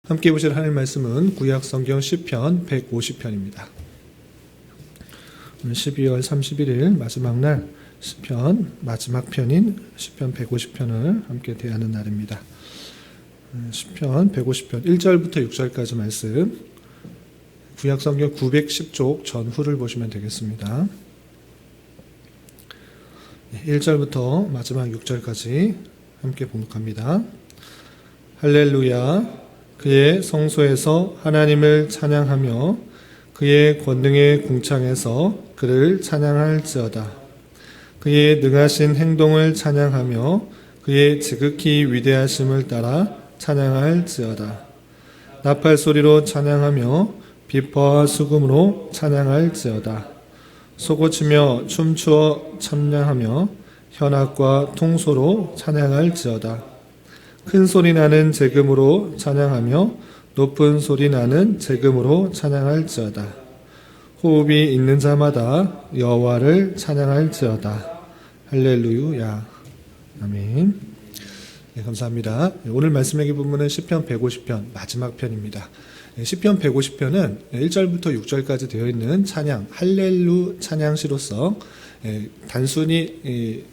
함께 보실 하나님 말씀은 구약 성경 시편 150편입니다. 오늘 12월 31일 마지막 날 시편 마지막 편인 시편 150편을 함께 대하는 날입니다. 시편 150편 1절부터 6절까지 말씀, 구약 성경 910쪽 전후를 보시면 되겠습니다. 1절부터 마지막 6절까지 함께 봉독합니다. 할렐루야, 그의 성소에서 하나님을 찬양하며 그의 권능의 궁창에서 그를 찬양할지어다. 그의 능하신 행동을 찬양하며 그의 지극히 위대하심을 따라 찬양할지어다. 나팔 소리로 찬양하며 비퍼와 수금으로 찬양할지어다. 소고치며 춤추어 찬양하며 현악과 통소로 찬양할지어다. 큰 소리 나는 제금으로 찬양하며 높은 소리 나는 제금으로 찬양할지어다. 호흡이 있는 자마다 여호와를 찬양할지어다. 할렐루야. 아멘. 네, 감사합니다. 오늘 말씀의 부분은 시편 150편 마지막 편입니다. 시편 150편은 1절부터 6절까지 되어 있는 찬양, 할렐루 찬양시로서 단순히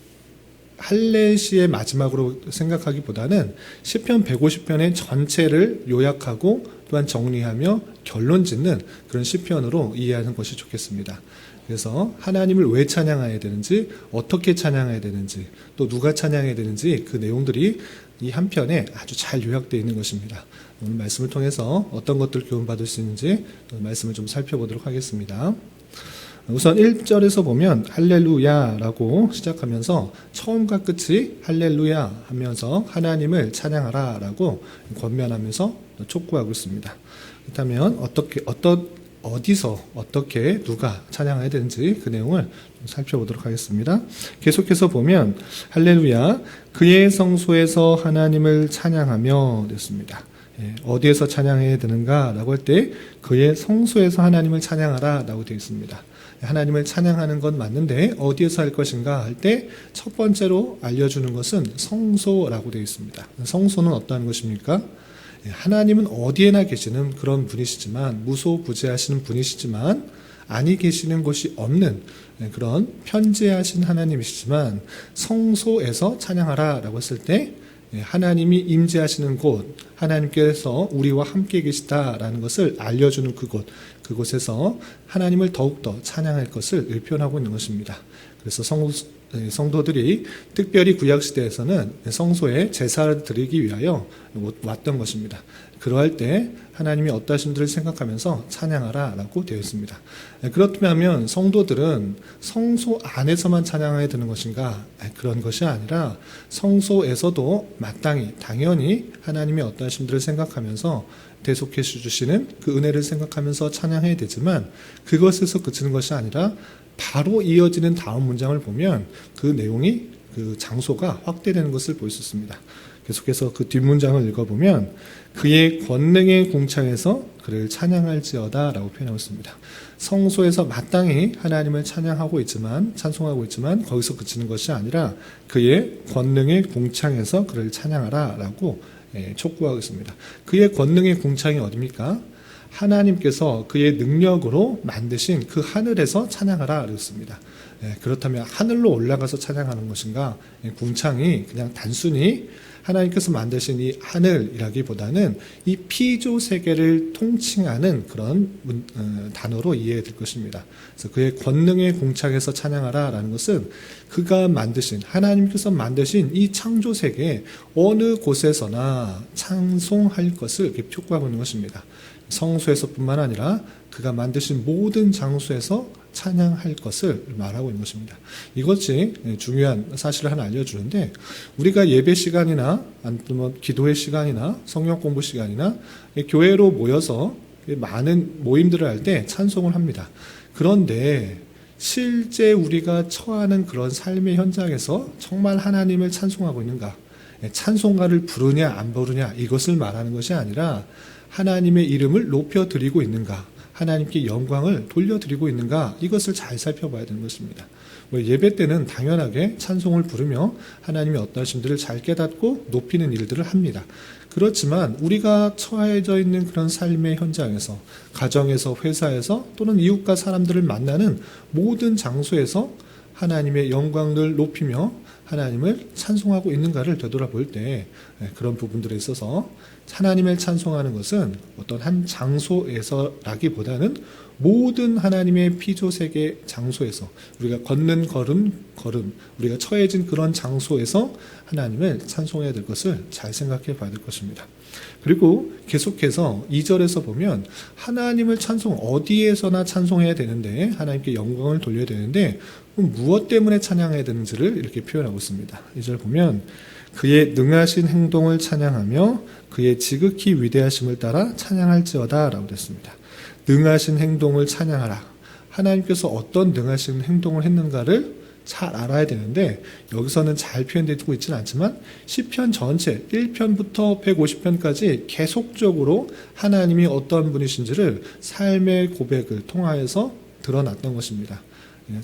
할례시의 마지막으로 생각하기보다는 시편 150편의 전체를 요약하고 또한 정리하며 결론 짓는 그런 시편으로 이해하는 것이 좋겠습니다. 그래서 하나님을 왜 찬양해야 되는지, 어떻게 찬양해야 되는지, 또 누가 찬양해야 되는지 그 내용들이 이 한 편에 아주 잘 요약되어 있는 것입니다. 오늘 말씀을 통해서 어떤 것들을 교훈받을 수 있는지 말씀을 좀 살펴보도록 하겠습니다. 우선 1절에서 보면 할렐루야라고 시작하면서 처음과 끝이 할렐루야 하면서 하나님을 찬양하라 라고 권면하면서 촉구하고 있습니다. 그렇다면 어디서 어떻게 누가 찬양해야 되는지 그 내용을 좀 살펴보도록 하겠습니다. 계속해서 보면 할렐루야, 그의 성소에서 하나님을 찬양하며 됐습니다. 어디에서 찬양해야 되는가 라고 할 때 그의 성소에서 하나님을 찬양하라 라고 되어 있습니다. 하나님을 찬양하는 건 맞는데 어디에서 할 것인가 할 때 첫 번째로 알려주는 것은 성소라고 되어 있습니다. 성소는 어떠한 것입니까? 하나님은 어디에나 계시는 그런 분이시지만, 무소부재하시는 분이시지만 아니 계시는 곳이 없는 그런 편재하신 하나님이시지만, 성소에서 찬양하라 라고 했을 때 하나님이 임재하시는 곳, 하나님께서 우리와 함께 계시다라는 것을 알려주는 그곳에서 하나님을 더욱더 찬양할 것을 표현하고 있는 것입니다. 그래서 성도들이 특별히 구약시대에서는 성소에 제사를 드리기 위하여 왔던 것입니다. 그러할 때 하나님이 어떠하신지를 생각하면서 찬양하라 라고 되어 있습니다. 그렇다면 성도들은 성소 안에서만 찬양해야 되는 것인가? 그런 것이 아니라 성소에서도 마땅히 당연히 하나님이 어떠하신지를 생각하면서 대속해 주시는 그 은혜를 생각하면서 찬양해야 되지만, 그것에서 그치는 것이 아니라 바로 이어지는 다음 문장을 보면 그 내용이, 그 장소가 확대되는 것을 볼 수 있습니다. 계속해서 그 뒷문장을 읽어보면 그의 권능의 궁창에서 그를 찬양할지어다 라고 표현하고 있습니다. 성소에서 마땅히 하나님을 찬양하고 있지만, 찬송하고 있지만 거기서 그치는 것이 아니라 그의 권능의 궁창에서 그를 찬양하라 라고 촉구하고 있습니다. 그의 권능의 궁창이 어디입니까? 하나님께서 그의 능력으로 만드신 그 하늘에서 찬양하라 그랬습니다. 그렇다면 하늘로 올라가서 찬양하는 것인가? 궁창이 그냥 단순히 하나님께서 만드신 이 하늘이라기보다는 이 피조 세계를 통칭하는 그런 단어로 이해해야 될 것입니다. 그래서 그의 권능의 궁창에서 찬양하라라는 것은 그가 만드신, 하나님께서 만드신 이 창조 세계 어느 곳에서나 찬송할 것을 이렇게 촉구하고 있는 것입니다. 성소에서뿐만 아니라 그가 만드신 모든 장소에서 찬양할 것을 말하고 있는 것입니다. 이것이 중요한 사실을 하나 알려주는데, 우리가 예배 시간이나 아니면 기도의 시간이나 성경 공부 시간이나 교회로 모여서 많은 모임들을 할 때 찬송을 합니다. 그런데 실제 우리가 처하는 그런 삶의 현장에서 정말 하나님을 찬송하고 있는가? 찬송가를 부르냐 안 부르냐 이것을 말하는 것이 아니라 하나님의 이름을 높여드리고 있는가? 하나님께 영광을 돌려드리고 있는가, 이것을 잘 살펴봐야 되는 것입니다. 예배 때는 당연하게 찬송을 부르며 하나님의 어떠하심들을 잘 깨닫고 높이는 일들을 합니다. 그렇지만 우리가 처해져 있는 그런 삶의 현장에서, 가정에서, 회사에서 또는 이웃과 사람들을 만나는 모든 장소에서 하나님의 영광을 높이며 하나님을 찬송하고 있는가를 되돌아볼 때, 그런 부분들에 있어서 하나님을 찬송하는 것은 어떤 한 장소에서라기보다는 모든 하나님의 피조세계 장소에서, 우리가 걷는 걸음, 우리가 처해진 그런 장소에서 하나님을 찬송해야 될 것을 잘 생각해 봐야 될 것입니다. 그리고 계속해서 2절에서 보면 하나님을 어디에서나 찬송해야 되는데, 하나님께 영광을 돌려야 되는데 무엇 때문에 찬양해야 되는지를 이렇게 표현하고 있습니다. 2절 보면 그의 능하신 행동을 찬양하며 그의 지극히 위대하심을 따라 찬양할지어다 라고 됐습니다. 능하신 행동을 찬양하라. 하나님께서 어떤 능하신 행동을 했는가를 잘 알아야 되는데, 여기서는 잘 표현되고 있지는 않지만 시편 전체 1편부터 150편까지 계속적으로 하나님이 어떤 분이신지를 삶의 고백을 통하여서 드러났던 것입니다.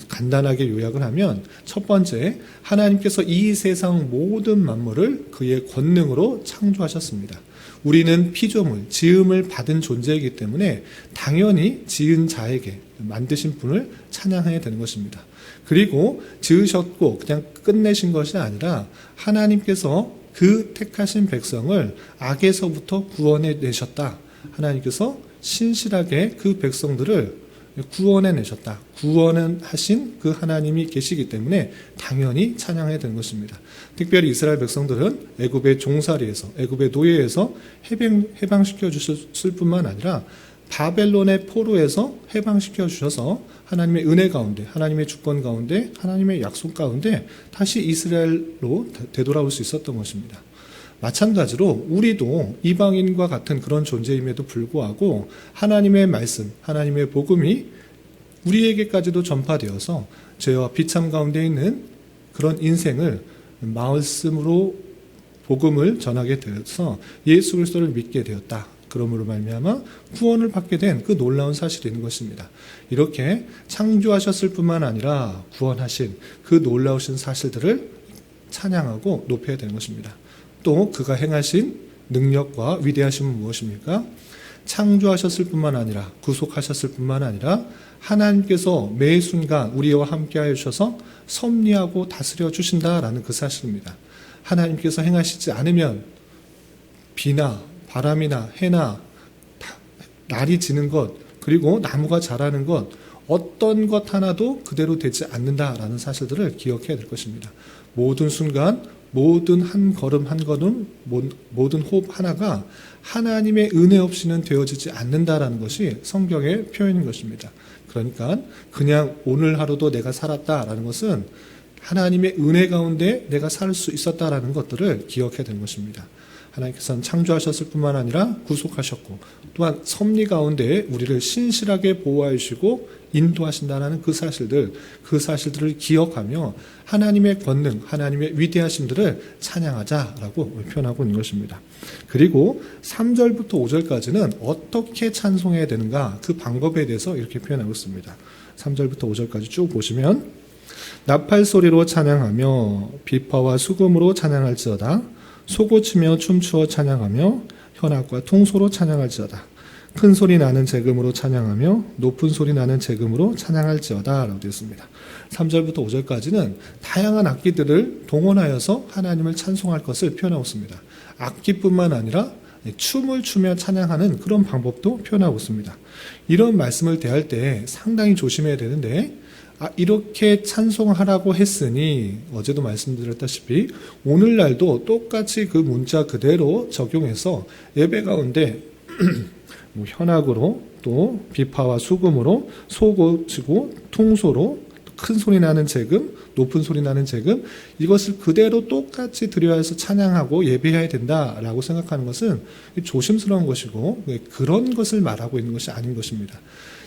간단하게 요약을 하면, 첫 번째, 하나님께서 이 세상 모든 만물을 그의 권능으로 창조하셨습니다. 우리는 피조물, 지음을 받은 존재이기 때문에 당연히 지은 자에게, 만드신 분을 찬양해야 되는 것입니다. 그리고 지으셨고 그냥 끝내신 것이 아니라 하나님께서 그 택하신 백성을 악에서부터 구원해 내셨다. 하나님께서 신실하게 그 백성들을 구원해 내셨다. 구원은 하신 그 하나님이 계시기 때문에 당연히 찬양해야 되는 것입니다. 특별히 이스라엘 백성들은 애굽의 종살이에서, 애굽의 노예에서 해방시켜 주셨을 뿐만 아니라 바벨론의 포로에서 해방시켜 주셔서 하나님의 은혜 가운데, 하나님의 주권 가운데, 하나님의 약속 가운데 다시 이스라엘로 되돌아올 수 있었던 것입니다. 마찬가지로 우리도 이방인과 같은 그런 존재임에도 불구하고 하나님의 말씀, 하나님의 복음이 우리에게까지도 전파되어서 죄와 비참 가운데 있는 그런 인생을 말씀으로 복음을 전하게 되어서 예수 그리스도를 믿게 되었다. 그러므로 말미암아 구원을 받게 된 그 놀라운 사실이 있는 것입니다. 이렇게 창조하셨을 뿐만 아니라 구원하신 그 놀라우신 사실들을 찬양하고 높여야 되는 것입니다. 또 그가 행하신 능력과 위대하심은 무엇입니까? 창조하셨을 뿐만 아니라, 구속하셨을 뿐만 아니라 하나님께서 매 순간 우리와 함께 하여 주셔서 섭리하고 다스려 주신다라는 그 사실입니다. 하나님께서 행하시지 않으면 비나 바람이나 해나 날이 지는 것, 그리고 나무가 자라는 것, 어떤 것 하나도 그대로 되지 않는다라는 사실들을 기억해야 될 것입니다. 모든 순간, 모든 한 걸음 한 걸음, 모든 호흡 하나가 하나님의 은혜 없이는 되어지지 않는다라는 것이 성경의 표현인 것입니다. 그러니까 그냥 오늘 하루도 내가 살았다라는 것은 하나님의 은혜 가운데 내가 살 수 있었다라는 것들을 기억해야 되는 것입니다. 하나님께서는 창조하셨을 뿐만 아니라 구속하셨고, 또한 섭리 가운데 우리를 신실하게 보호해 주시고 인도하신다는 그 사실들을 기억하며 하나님의 권능, 하나님의 위대하심들을 찬양하자라고 표현하고 있는 것입니다. 그리고 3절부터 5절까지는 어떻게 찬송해야 되는가, 그 방법에 대해서 이렇게 표현하고 있습니다. 3절부터 5절까지 쭉 보시면, 나팔 소리로 찬양하며 비파와 수금으로 찬양할지어다. 소고치며 춤추어 찬양하며 현악과 통소로 찬양할지어다. 큰 소리 나는 재금으로 찬양하며 높은 소리 나는 재금으로 찬양할지어다 라고 되어 있습니다. 3절부터 5절까지는 다양한 악기들을 동원하여서 하나님을 찬송할 것을 표현하고 있습니다. 악기뿐만 아니라 춤을 추며 찬양하는 그런 방법도 표현하고 있습니다. 이런 말씀을 대할 때 상당히 조심해야 되는데, 이렇게 찬송하라고 했으니 어제도 말씀드렸다시피 오늘날도 똑같이 그 문자 그대로 적용해서 예배 가운데 현악으로, 또 비파와 수금으로, 소고치고 통소로, 큰 소리 나는 재금, 높은 소리 나는 재금, 이것을 그대로 똑같이 드려야 해서 찬양하고 예배해야 된다라고 생각하는 것은 조심스러운 것이고, 그런 것을 말하고 있는 것이 아닌 것입니다.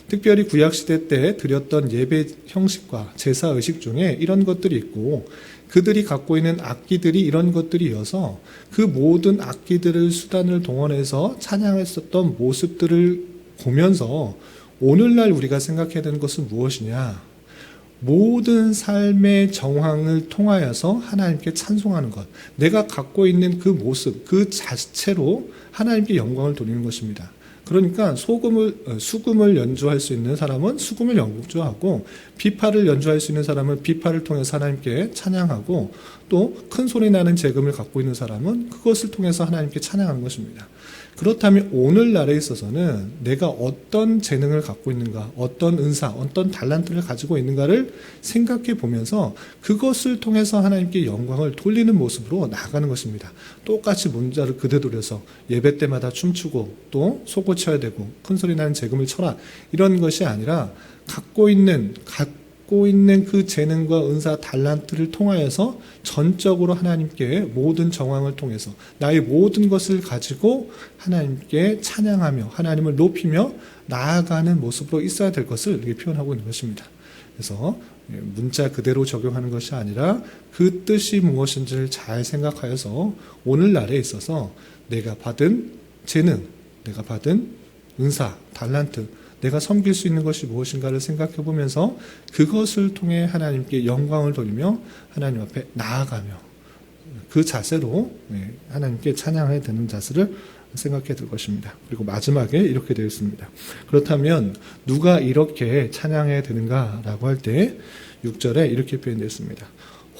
특별히 구약시대 때 드렸던 예배 형식과 제사의식 중에 이런 것들이 있고, 그들이 갖고 있는 악기들이 이런 것들이어서 그 모든 악기들을 수단을 동원해서 찬양했었던 모습들을 보면서 오늘날 우리가 생각해야 되는 것은 무엇이냐? 모든 삶의 정황을 통하여서 하나님께 찬송하는 것. 내가 갖고 있는 그 모습, 그 자체로 하나님께 영광을 돌리는 것입니다. 그러니까 수금을 연주할 수 있는 사람은 수금을 연주하고, 비파를 연주할 수 있는 사람은 비파를 통해서 하나님께 찬양하고, 또 큰 소리 나는 재금을 갖고 있는 사람은 그것을 통해서 하나님께 찬양하는 것입니다. 그렇다면 오늘날에 있어서는 내가 어떤 재능을 갖고 있는가, 어떤 은사, 어떤 달란트를 가지고 있는가를 생각해 보면서 그것을 통해서 하나님께 영광을 돌리는 모습으로 나아가는 것입니다. 똑같이 문자를 그대로려서 예배 때마다 춤추고 또 속을 쳐야 되고 큰 소리 나는 재금을 쳐라, 이런 것이 아니라 갖고 있는 그 재능과 은사, 달란트를 통하여서 전적으로 하나님께 모든 정황을 통해서 나의 모든 것을 가지고 하나님께 찬양하며 하나님을 높이며 나아가는 모습으로 있어야 될 것을 이렇게 표현하고 있는 것입니다. 그래서 문자 그대로 적용하는 것이 아니라 그 뜻이 무엇인지를 잘 생각하여서 오늘날에 있어서 내가 받은 재능, 내가 받은 은사, 달란트, 내가 섬길 수 있는 것이 무엇인가를 생각해 보면서 그것을 통해 하나님께 영광을 돌리며 하나님 앞에 나아가며 그 자세로 하나님께 찬양해야 되는 자세를 생각해 들 것입니다. 그리고 마지막에 이렇게 되어 있습니다. 그렇다면 누가 이렇게 찬양해야 되는가라고 할 때 6절에 이렇게 표현되어 있습니다.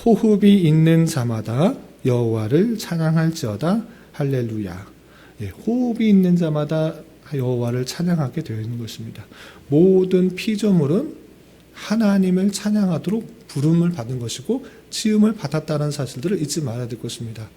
호흡이 있는 자마다 여호와를 찬양할지어다 할렐루야. 호흡이 있는 자마다 여호와를 찬양하게 되어 있는 것입니다. 모든 피조물은 하나님을 찬양하도록 부름을 받은 것이고 지음을 받았다는 사실들을 잊지 말아야 될 것입니다.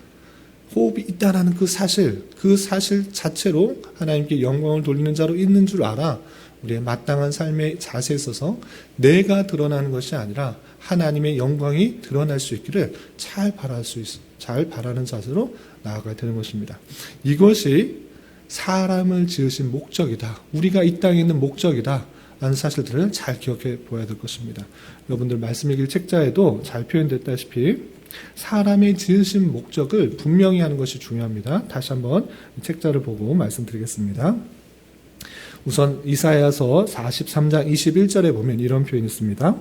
호흡이 있다라는 그 사실 자체로 하나님께 영광을 돌리는 자로 있는 줄 알아 우리의 마땅한 삶의 자세에 있어서 내가 드러나는 것이 아니라 하나님의 영광이 드러날 수 있기를 잘 바라는 자세로 나아가야 되는 것입니다. 이것이 사람을 지으신 목적이다. 우리가 이 땅에 있는 목적이다. 라는 사실들을 잘 기억해 보아야 될 것입니다. 여러분들 말씀 읽을 책자에도 잘 표현됐다시피 사람의 지으신 목적을 분명히 하는 것이 중요합니다. 다시 한번 책자를 보고 말씀드리겠습니다. 우선 이사야서 43장 21절에 보면 이런 표현이 있습니다.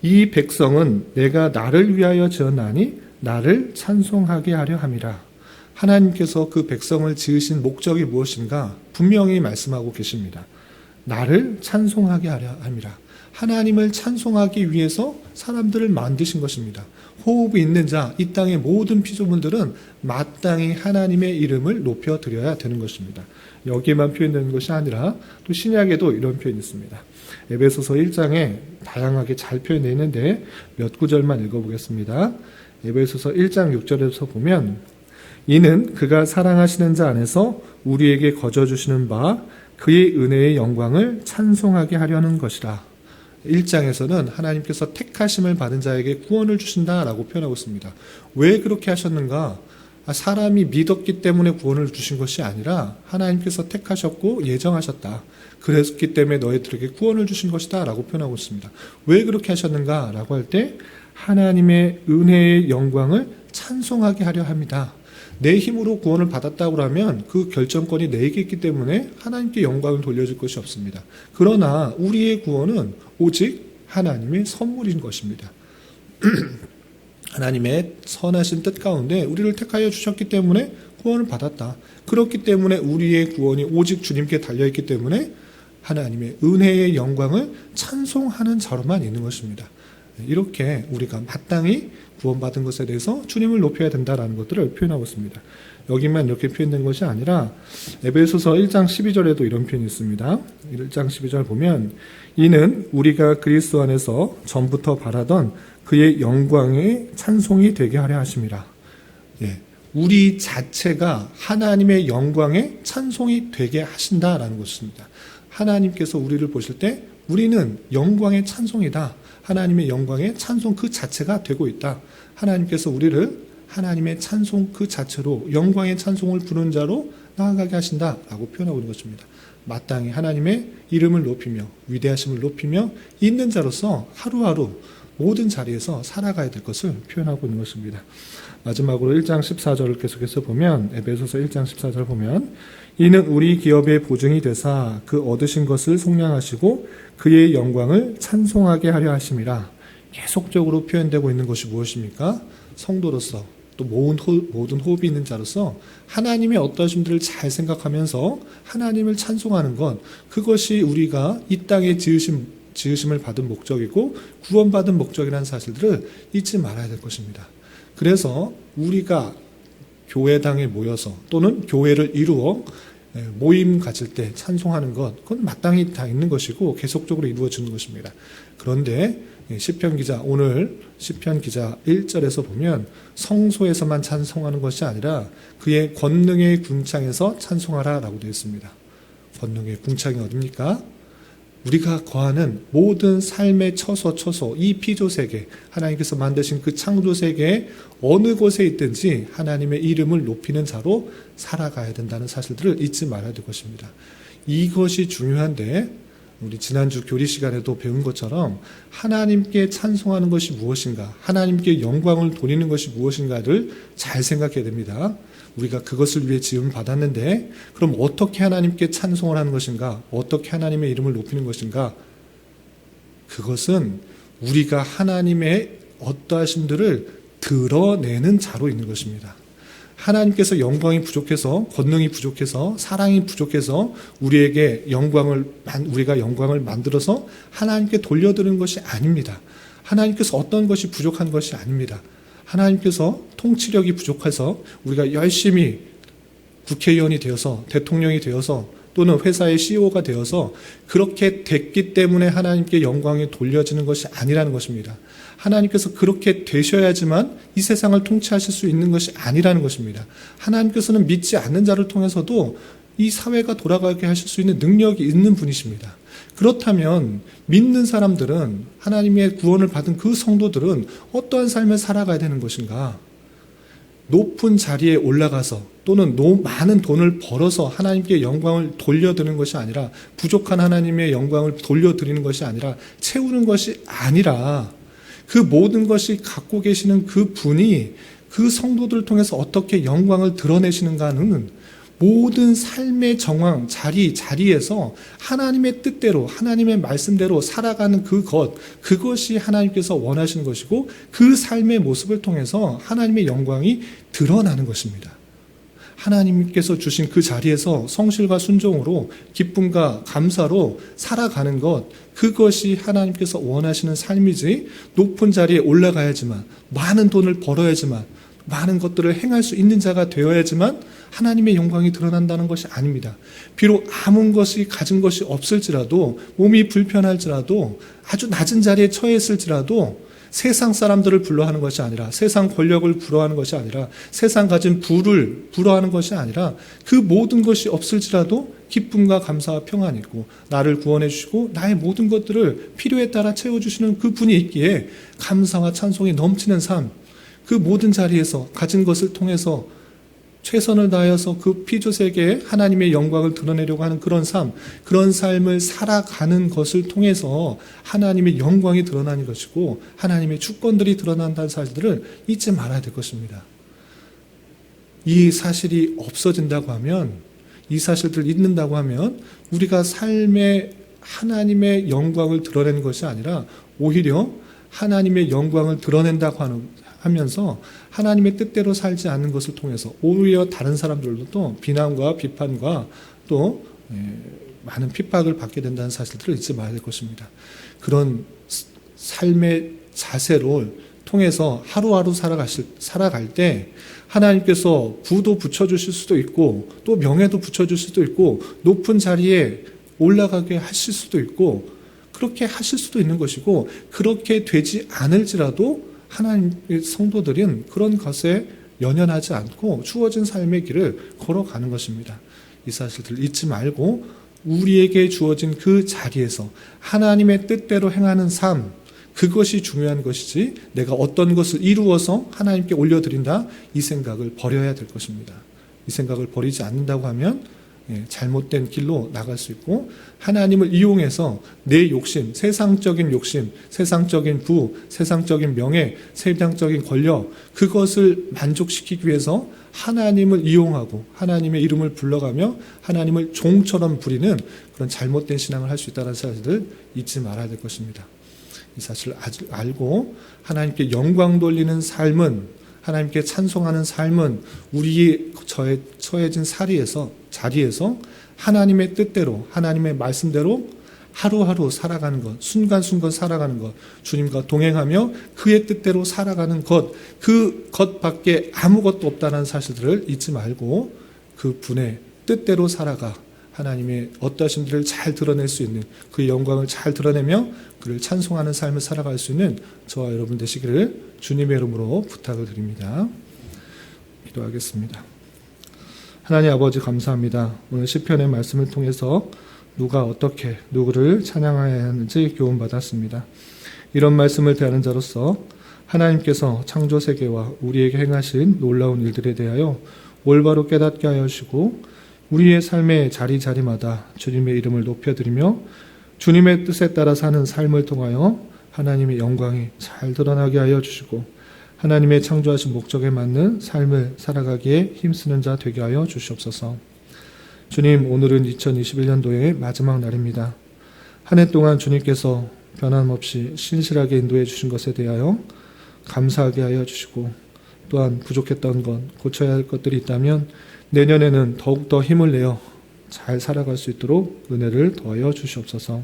이 백성은 내가 나를 위하여 지었나니 나를 찬송하게 하려 함이라. 하나님께서 그 백성을 지으신 목적이 무엇인가 분명히 말씀하고 계십니다. 나를 찬송하게 하려 함이라. 하나님을 찬송하기 위해서 사람들을 만드신 것입니다. 호흡이 있는 자, 이 땅의 모든 피조물들은 마땅히 하나님의 이름을 높여드려야 되는 것입니다. 여기에만 표현되는 것이 아니라 또 신약에도 이런 표현이 있습니다. 에베소서 1장에 다양하게 잘 표현되어 있는데 몇 구절만 읽어보겠습니다. 에베소서 1장 6절에서 보면 이는 그가 사랑하시는 자 안에서 우리에게 거저주시는 바 그의 은혜의 영광을 찬송하게 하려는 것이라. 1장에서는 하나님께서 택하심을 받은 자에게 구원을 주신다라고 표현하고 있습니다. 왜 그렇게 하셨는가? 사람이 믿었기 때문에 구원을 주신 것이 아니라 하나님께서 택하셨고 예정하셨다. 그랬기 때문에 너희들에게 구원을 주신 것이다 라고 표현하고 있습니다. 왜 그렇게 하셨는가? 라고 할 때 하나님의 은혜의 영광을 찬송하게 하려 합니다. 내 힘으로 구원을 받았다고 하면 그 결정권이 내게 있기 때문에 하나님께 영광을 돌려줄 것이 없습니다. 그러나 우리의 구원은 오직 하나님의 선물인 것입니다. 하나님의 선하신 뜻 가운데 우리를 택하여 주셨기 때문에 구원을 받았다. 그렇기 때문에 우리의 구원이 오직 주님께 달려있기 때문에 하나님의 은혜의 영광을 찬송하는 자로만 있는 것입니다. 이렇게 우리가 마땅히 구원받은 것에 대해서 주님을 높여야 된다는 것들을 표현하고 있습니다. 여기만 이렇게 표현된 것이 아니라 에베소서 1장 12절에도 이런 표현이 있습니다. 1장 12절 보면 이는 우리가 그리스도 안에서 전부터 바라던 그의 영광의 찬송이 되게 하려 하심이라. 우리 자체가 하나님의 영광의 찬송이 되게 하신다라는 것입니다. 하나님께서 우리를 보실 때 우리는 영광의 찬송이다. 하나님의 영광의 찬송 그 자체가 되고 있다. 하나님께서 우리를 하나님의 찬송 그 자체로 영광의 찬송을 부르는 자로 나아가게 하신다라고 표현하고 있는 것입니다. 마땅히 하나님의 이름을 높이며 위대하심을 높이며 있는 자로서 하루하루 모든 자리에서 살아가야 될 것을 표현하고 있는 것입니다. 마지막으로 1장 14절을 계속해서 보면, 에베소서 1장 14절 보면, 이는 우리 기업의 보증이 되사 그 얻으신 것을 속량하시고 그의 영광을 찬송하게 하려 하심이라. 계속적으로 표현되고 있는 것이 무엇입니까? 성도로서, 또 모든 호흡이 있는 자로서 하나님의 어떠하심들을 잘 생각하면서 하나님을 찬송하는 것, 그것이 우리가 이 땅에 지으심을 받은 목적이고 구원받은 목적이라는 사실들을 잊지 말아야 될 것입니다. 그래서 우리가 교회당에 모여서 또는 교회를 이루어 모임 가질 때 찬송하는 것, 그건 마땅히 다 있는 것이고 계속적으로 이루어지는 것입니다. 그런데 시편 기자, 오늘 시편 기자 1절에서 보면 성소에서만 찬송하는 것이 아니라 그의 권능의 궁창에서 찬송하라 라고 되어 있습니다. 권능의 궁창이 어딥니까? 우리가 거하는 모든 삶의 처소, 이 피조세계, 하나님께서 만드신 그 창조세계에 어느 곳에 있든지 하나님의 이름을 높이는 자로 살아가야 된다는 사실들을 잊지 말아야 될 것입니다. 이것이 중요한데, 우리 지난주 교리 시간에도 배운 것처럼 하나님께 찬송하는 것이 무엇인가, 하나님께 영광을 돌리는 것이 무엇인가를 잘 생각해야 됩니다. 우리가 그것을 위해 지음을 받았는데 그럼 어떻게 하나님께 찬송을 하는 것인가, 어떻게 하나님의 이름을 높이는 것인가, 그것은 우리가 하나님의 어떠하심들을 드러내는 자로 있는 것입니다. 하나님께서 영광이 부족해서, 권능이 부족해서, 사랑이 부족해서 우리가 영광을 만들어서 하나님께 돌려드리는 것이 아닙니다. 하나님께서 어떤 것이 부족한 것이 아닙니다. 하나님께서 통치력이 부족해서 우리가 열심히 국회의원이 되어서, 대통령이 되어서, 또는 회사의 CEO가 되어서 그렇게 됐기 때문에 하나님께 영광이 돌려지는 것이 아니라는 것입니다. 하나님께서 그렇게 되셔야지만 이 세상을 통치하실 수 있는 것이 아니라는 것입니다. 하나님께서는 믿지 않는 자를 통해서도 이 사회가 돌아가게 하실 수 있는 능력이 있는 분이십니다. 그렇다면 믿는 사람들은, 하나님의 구원을 받은 그 성도들은 어떠한 삶을 살아가야 되는 것인가? 높은 자리에 올라가서 또는 많은 돈을 벌어서 하나님께 영광을 돌려드리는 것이 아니라, 부족한 하나님의 영광을 돌려드리는 것이 아니라, 채우는 것이 아니라, 그 모든 것이 갖고 계시는 그 분이 그 성도들을 통해서 어떻게 영광을 드러내시는가는 모든 삶의 정황, 자리에서 하나님의 뜻대로, 하나님의 말씀대로 살아가는 그것이 하나님께서 원하시는 것이고, 그 삶의 모습을 통해서 하나님의 영광이 드러나는 것입니다. 하나님께서 주신 그 자리에서 성실과 순종으로, 기쁨과 감사로 살아가는 것, 그것이 하나님께서 원하시는 삶이지, 높은 자리에 올라가야지만, 많은 돈을 벌어야지만, 많은 것들을 행할 수 있는 자가 되어야지만 하나님의 영광이 드러난다는 것이 아닙니다. 비록 아무 것이 가진 것이 없을지라도, 몸이 불편할지라도, 아주 낮은 자리에 처했을지라도 세상 사람들을 불러하는 것이 아니라, 세상 권력을 불러하는 것이 아니라, 세상 가진 부를 불러하는 것이 아니라, 그 모든 것이 없을지라도 기쁨과 감사와 평안이 있고, 나를 구원해 주시고 나의 모든 것들을 필요에 따라 채워주시는 그 분이 있기에 감사와 찬송이 넘치는 삶, 그 모든 자리에서 가진 것을 통해서 최선을 다하여서 그 피조세계에 하나님의 영광을 드러내려고 하는 그런 삶을 살아가는 것을 통해서 하나님의 영광이 드러나는 것이고, 하나님의 주권들이 드러난다는 사실들을 잊지 말아야 될 것입니다. 이 사실이 없어진다고 하면, 이 사실들을 잊는다고 하면 우리가 삶에 하나님의 영광을 드러내는 것이 아니라 오히려 하나님의 영광을 드러낸다고 하면서 하나님의 뜻대로 살지 않는 것을 통해서 오히려 다른 사람들도 또 비난과 비판과 또 많은 핍박을 받게 된다는 사실들을 잊지 말아야 될 것입니다. 그런 삶의 자세를 통해서 하루하루 살아갈 때 하나님께서 부도 붙여주실 수도 있고, 또 명예도 붙여주실 수도 있고, 높은 자리에 올라가게 하실 수도 있고, 그렇게 하실 수도 있는 것이고, 그렇게 되지 않을지라도 하나님의 성도들은 그런 것에 연연하지 않고 주어진 삶의 길을 걸어가는 것입니다. 이 사실들을 잊지 말고 우리에게 주어진 그 자리에서 하나님의 뜻대로 행하는 삶, 그것이 중요한 것이지 내가 어떤 것을 이루어서 하나님께 올려드린다, 이 생각을 버려야 될 것입니다. 이 생각을 버리지 않는다고 하면 잘못된 길로 나갈 수 있고, 하나님을 이용해서 내 욕심, 세상적인 욕심, 세상적인 부, 세상적인 명예, 세상적인 권력, 그것을 만족시키기 위해서 하나님을 이용하고 하나님의 이름을 불러가며 하나님을 종처럼 부리는 그런 잘못된 신앙을 할 수 있다는 사실을 잊지 말아야 될 것입니다. 이 사실을 알고 하나님께 영광 돌리는 삶은, 하나님께 찬송하는 삶은 우리의 처해진 자리에서 하나님의 뜻대로, 하나님의 말씀대로 하루하루 살아가는 것, 순간순간 살아가는 것, 주님과 동행하며 그의 뜻대로 살아가는 것, 그것밖에 아무것도 없다는 사실들을 잊지 말고 그 분의 뜻대로 살아가 하나님의 어떠하신 일을 잘 드러낼 수 있는, 그의 영광을 잘 드러내며 그를 찬송하는 삶을 살아갈 수 있는 저와 여러분 되시기를 주님의 이름으로 부탁을 드립니다. 기도하겠습니다. 하나님 아버지 감사합니다. 오늘 시편의 말씀을 통해서 누가 어떻게 누구를 찬양해야 하는지 교훈받았습니다. 이런 말씀을 대하는 자로서 하나님께서 창조 세계와 우리에게 행하신 놀라운 일들에 대하여 올바로 깨닫게 하여 주시고, 우리의 삶의 자리자리마다 주님의 이름을 높여드리며 주님의 뜻에 따라 사는 삶을 통하여 하나님의 영광이 잘 드러나게 하여 주시고, 하나님의 창조하신 목적에 맞는 삶을 살아가기에 힘쓰는 자 되게 하여 주시옵소서. 주님, 오늘은 2021년도의 마지막 날입니다. 한 해 동안 주님께서 변함없이 신실하게 인도해 주신 것에 대하여 감사하게 하여 주시고, 또한 부족했던 것, 고쳐야 할 것들이 있다면 내년에는 더욱더 힘을 내어 잘 살아갈 수 있도록 은혜를 더하여 주시옵소서.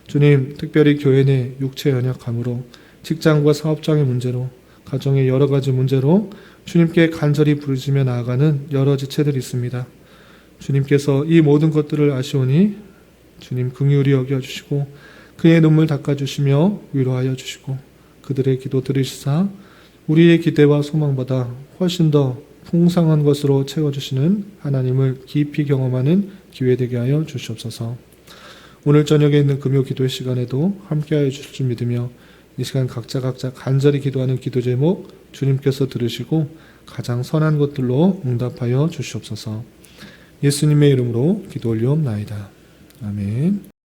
주님, 특별히 교회 내 육체 연약함으로, 직장과 사업장의 문제로, 가정의 여러 가지 문제로 주님께 간절히 부르짖며 나아가는 여러 지체들이 있습니다. 주님께서 이 모든 것들을 아시오니 주님 긍휼히 여겨주시고 그의 눈물 닦아주시며 위로하여 주시고, 그들의 기도 들으시사 우리의 기대와 소망보다 훨씬 더 풍성한 것으로 채워주시는 하나님을 깊이 경험하는 기회 되게 하여 주시옵소서. 오늘 저녁에 있는 금요 기도의 시간에도 함께하여 주실 줄 믿으며 이 시간 각자 간절히 기도하는 기도 제목 주님께서 들으시고 가장 선한 것들로 응답하여 주시옵소서. 예수님의 이름으로 기도 올리옵나이다. 아멘.